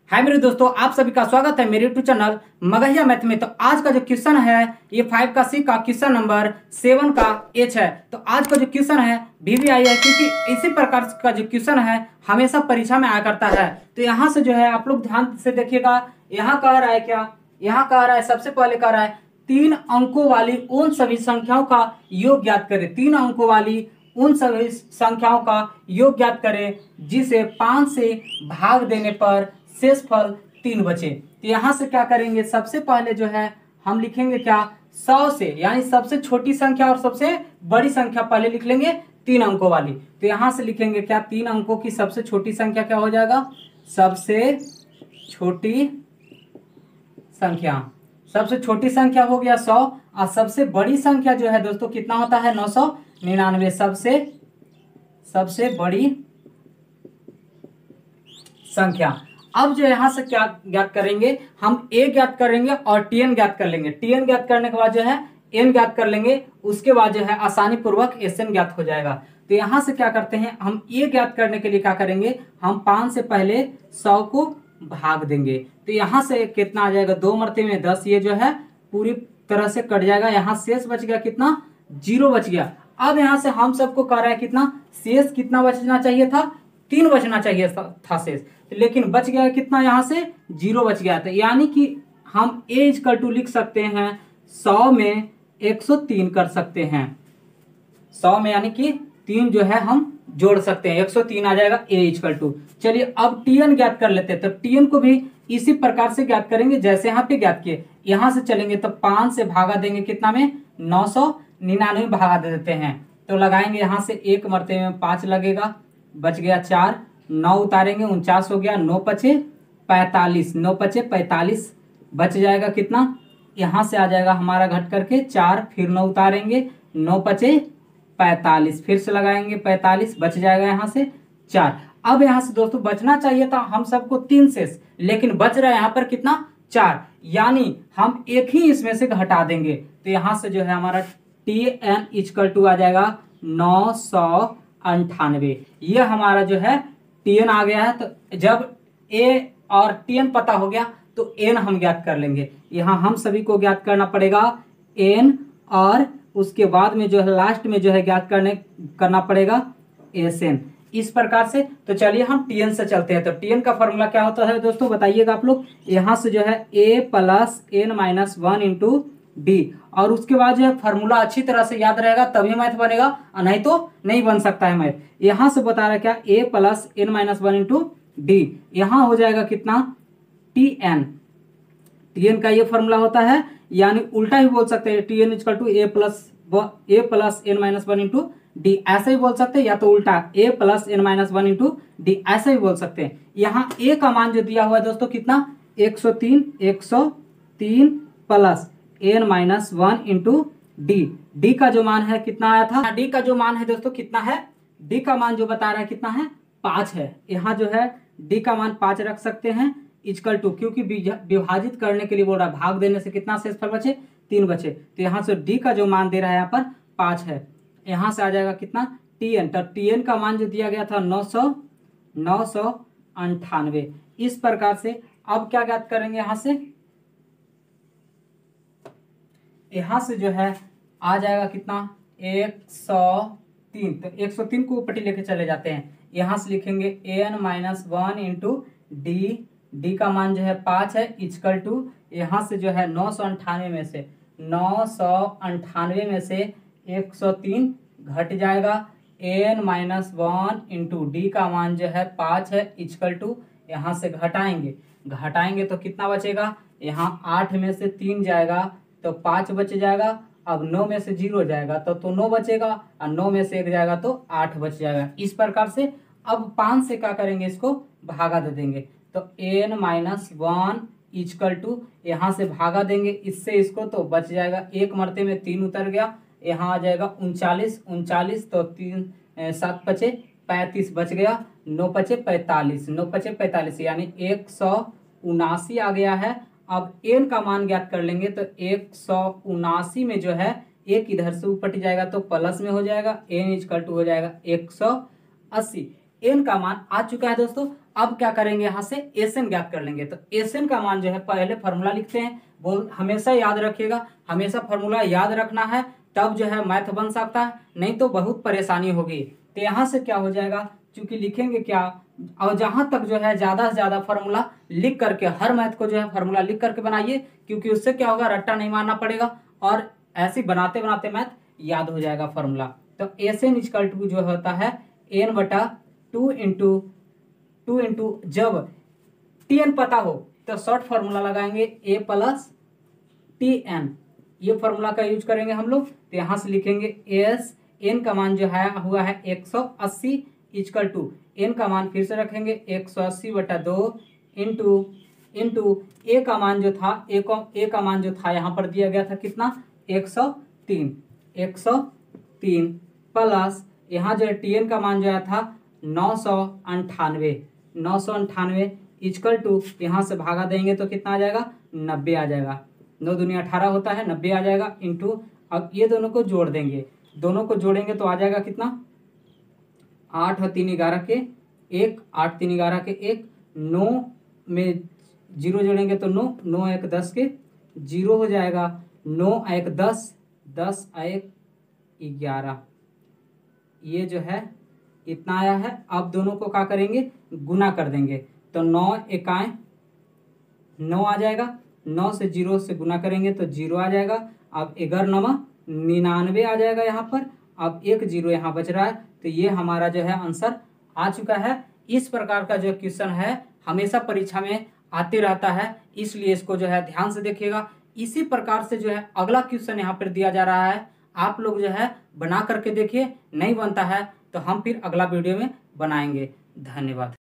हाय मेरे दोस्तों, आप सभी का स्वागत है मेरे यूट्यूब चैनल मगहिया मैथ में। तो आज का जो क्वेश्चन है ये 5 का सी का क्वेश्चन नंबर 7 का एच है। तो आज का जो क्वेश्चन है VVI है, क्योंकि इसी प्रकार का जो क्वेश्चन है हमेशा परीक्षा में आया करता है। तो यहाँ से जो है आप लोग ध्यान से देखिएगा। यहाँ कह रहा है क्या, यहाँ कह रहा है सबसे पहले कह रहा है 3 अंकों वाली उन सभी संख्याओं का योग ज्ञात करें। 3 अंकों वाली उन सभी संख्याओं का योग ज्ञात करें जिसे 5 से भाग देने पर शेष फल 3 बचे। तो यहाँ से क्या करेंगे, सबसे पहले जो है हम लिखेंगे क्या, 100 से, यानी सबसे छोटी संख्या और सबसे बड़ी संख्या पहले लिख लेंगे 3 अंकों वाली। तो यहाँ से लिखेंगे क्या, 3 अंकों की सबसे छोटी संख्या क्या हो जाएगा, सबसे छोटी संख्या। सबसे छोटी संख्या हो गया 100 और सबसे बड़ी संख्या जो है दोस्तों कितना होता है 999। सबसे बड़ी संख्या। अब जो यहाँ से क्या ज्ञात करेंगे, हम a ज्ञात करेंगे और tn ज्ञात कर लेंगे। tn ज्ञात करने के बाद जो है n ज्ञात कर लेंगे, उसके बाद जो है आसानी पूर्वक sn ज्ञात हो जाएगा। तो यहाँ से क्या करते हैं, हम a ज्ञात करने के लिए क्या करेंगे, हम 5 से पहले 100 को भाग देंगे। तो यहाँ से कितना आ जाएगा, 2 मरते में 10, ये जो है पूरी तरह से कट जाएगा। यहाँ शेष बच गया कितना, 0 बच गया। अब यहाँ से हम सबको कह रहा है कितना, शेष कितना बचना चाहिए था, 3 बचना चाहिए था शेष, लेकिन बच गया कितना, यहाँ से 0 बच गया था। यानी कि हम a = लिख सकते हैं 100 में 103 कर सकते हैं। 100 में यानी कि 3 जो है हम जोड़ सकते हैं, 103 आ जाएगा a = चलिए अब tn ज्ञात कर लेते हैं। तो tn को भी इसी प्रकार से ज्ञात करेंगे जैसे यहाँ पे ज्ञात किए। यहाँ से चलेंगे तो 5 से भागा देंगे कितना में, 999 भागा दे देते हैं। तो लगाएंगे यहाँ से 1 मरते में 5 लगेगा, बच गया 4, 9 उतारेंगे 49 हो गया, 9 पचे 45, 9 पचे 45 बच जाएगा कितना, यहाँ से आ जाएगा हमारा घट करके 4, फिर 9 उतारेंगे 9 पचे 45, फिर से लगाएंगे 45 बच जाएगा यहाँ से 4। अब यहाँ से दोस्तों बचना चाहिए था हम सबको 3 शेष, लेकिन बच रहा है यहाँ पर कितना, 4, यानी हम एक ही इसमें से घटा देंगे। तो यहाँ से जो है हमारा tn = आ जाएगा 998। ये हमारा जो है tn आ गया है। तो जब a और tn पता हो गया तो n हम ज्ञात कर लेंगे। यहाँ हम सभी को ज्ञात करना पड़ेगा n, और उसके बाद में जो है लास्ट में जो है ज्ञात करना पड़ेगा sn, इस प्रकार से। तो चलिए हम tn से चलते हैं। तो tn का फॉर्मूला क्या होता है दोस्तों, बताइएगा आप लोग। यहाँ से जो है a + n - 1 × d, और उसके बाद जो है फॉर्मूला अच्छी तरह से याद रहेगा तभी मैथ बनेगा, नहीं तो नहीं बन सकता है मैथ। यहाँ से बता रहा क्या, a + n - 1 × d, यहाँ हो जाएगा कितना, tn। tn का ये फॉर्मूला होता है, यानी उल्टा ही बोल सकते हैं, tn = a + n - 1 × d, ऐसे ही बोल सकते हैं, या तो उल्टा a + n - 1 × d, ऐसे ही बोल सकते हैं। यहाँ a का मान जो दिया हुआ है दोस्तों कितना, 103 + n - 1 × d। d का जो मान है कितना आया था, d का जो मान है दोस्तों कितना है, d का मान जो बता रहा है कितना है, 5 है। यहाँ जो है d का मान 5 रख सकते हैं, = क्योंकि विभाजित करने के लिए बोल रहा है, भाग देने से कितना शेष फल बचे, 3 बचे। तो यहाँ से d का जो मान दे रहा है यहाँ पर 5 है। यहाँ से आ जाएगा कितना, tn। तो tn का मान जो दिया गया था 998। इस प्रकार से अब क्या ज्ञात करेंगे, यहाँ से जो है आ जाएगा कितना, 103। तो 103 को ऊपर लेके चले जाते हैं। यहाँ से लिखेंगे an - 1 × d, d का मान जो है 5 है, = यहाँ से जो है 998 में से 103 घट जाएगा, an - 1 × d का मान जो है 5 है, = यहाँ से घटाएंगे तो कितना बचेगा, यहाँ 8 में से 3 जाएगा तो 5 बच जाएगा। अब 9 में से 0 जाएगा तो 9 बचेगा, और 9 में से 1 जाएगा तो 8 बच जाएगा। इस प्रकार से अब 5 से क्या करेंगे, इसको भागा दे देंगे। तो n - 1 = यहाँ से भागा देंगे इससे इसको, तो बच जाएगा 1 मरते में 3 उतर गया, यहाँ आ जाएगा 39, तो 3 7 पचे 35 बच गया, 9 पचे 45, यानी 179 आ गया है। अब n का मान ज्ञात कर लेंगे, तो 179 में जो है एक इधर से ऊपर जाएगा तो प्लस में हो जाएगा, n = हो जाएगा 180। n का मान आ चुका है दोस्तों। अब क्या करेंगे, यहाँ से एसएन ज्ञात कर लेंगे। तो एसएन का मान जो है पहले फॉर्मूला लिखते हैं, वो हमेशा याद रखिएगा, हमेशा फॉर्मूला याद रखना है, तब जो है मैथ बन सकता है, नहीं तो बहुत परेशानी होगी। तो यहाँ से क्या हो जाएगा, चूंकि लिखेंगे क्या, और जहां तक जो है ज्यादा से ज्यादा फॉर्मूला लिख करके, हर मैथ को जो है फॉर्मूला लिख करके बनाइए, क्योंकि उससे क्या होगा, रट्टा नहीं मारना पड़ेगा और ऐसे बनाते बनाते मैथ याद हो जाएगा फॉर्मूला। तो एसएन इक्वल टू जो होता है एन बटा 2 इंटू जब टीएन पता हो तो शॉर्ट फॉर्मूला लगाएंगे ए प्लस टी एन, ये फॉर्मूला का यूज करेंगे हम लोग। तो यहाँ से लिखेंगे एस एन का मान जो है हुआ है 180 इक्वल टू एन का मान फिर से रखेंगे 180 बटा 2 इंटू ए का मान जो था, ए का मान जो था यहाँ पर दिया गया था कितना, 103 प्लस यहाँ जो टीएन का मान जो आया था 998 इक्वल टू, यहाँ से भागा देंगे तो कितना आ जाएगा, 90 आ जाएगा, 9 दूनी 18 होता है, 90 आ जाएगा इंटू, अब ये दोनों को जोड़ देंगे, दोनों को जोड़ेंगे तो आ जाएगा कितना, 8 और 3 11 के 1, 8 3 11 के 1, 9 में 0 जोड़ेंगे तो 9, 9 1 10 के 0 हो जाएगा, 9 1 10, 10 1 11, ये जो है इतना आया है। अब दोनों को क्या करेंगे, गुना कर देंगे, तो 9 1 9 आ जाएगा, 9 से 0 से गुना करेंगे तो 0 आ जाएगा। अब 11 9 99 आ जाएगा यहाँ पर, अब 1 0 यहाँ बच रहा है, तो ये हमारा जो है आंसर आ चुका है। इस प्रकार का जो क्वेश्चन है हमेशा परीक्षा में आते रहता है, इसलिए इसको जो है ध्यान से देखिएगा। इसी प्रकार से जो है अगला क्वेश्चन यहाँ पर दिया जा रहा है, आप लोग जो है बना करके देखिए, नहीं बनता है तो हम फिर अगला वीडियो में बनाएंगे। धन्यवाद।